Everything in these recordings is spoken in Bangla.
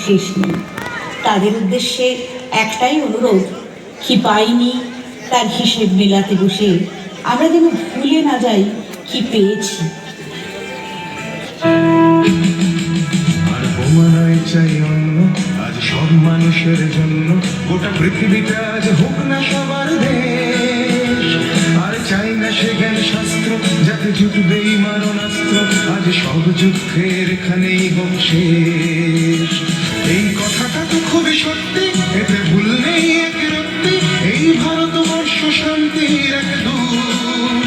শেষ নেই। তাদের উদ্দেশ্যে একটাই অনুরোধ, কি পাইনি তার হিসেব মেলাতে বসে আমরা যেন ভুলে না যাই কি পেয়েছি। আর বোমানয় চাই অন্য আজ সব মানুষের জন্য, গোটা পৃথিবীটা আজ হোক না সবার দেশ। আর চাই না সে জ্ঞান শাস্ত্র যাতে জুটবেই মারণাস্ত্র, আজ সব যুদ্ধের এখানেই হোক শেষ। এই কথাটা তো খুবই সত্যি, এতে ভুল নেই এক রত্তি, এই ভারতবর্ষ শান্তির এক দূত।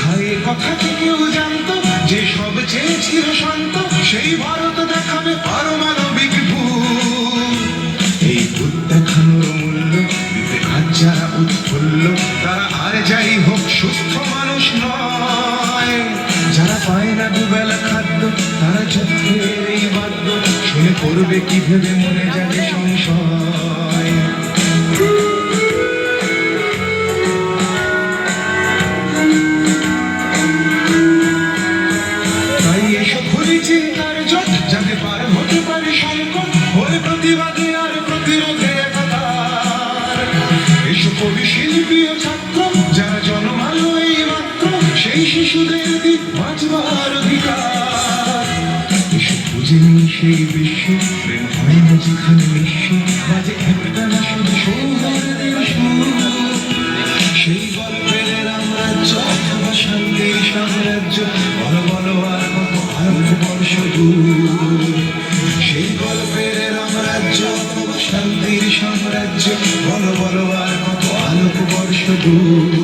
হায় কথাটি কেউ জানতো যে সব চেয়েছিল শান্ত, সেই ভারত দেখাবে পারমাণবিক ভূত। এই ভূত দেখানোর মূল্য দিতে আজ যারা উৎফুল্ল, তারা আর যাই হোক সুস্থ মানুষ নয়। যারা পায় না দুবেলা খাদ্য, তারা যুদ্ধের এই বাদ্য শুনে করবে কি ভেবে মনে যাবে সংশয়। তাই এসব ভুলি চিন্তার জট, যাতে পার হতে পারে সংকট, ওরে প্রতিবাদে আর প্রতিরোধে একাকার। এসব কবি শিল্পী ও ছাত্র যারা জন্মালো এই মাত্র, সেই শিশুদের দিক বাঁচবার অধিকার। এসব বুঝে নিই সেই বিশ্ব প্রেম হয় না যেখানে বিশ্ব, বাজে একটা না শুধু সৌহার্দের সুর। সেই গল্পের রামরাজ্য অথবা শান্তির সাম্রাজ্য, বলো বলো আর কত আলোকবর্ষ দূর। সেই গল্পের রামরাজ্য অথবা শান্তির সাম্রাজ্য, বলো বলো আর কত আলোকবর্ষ দূর।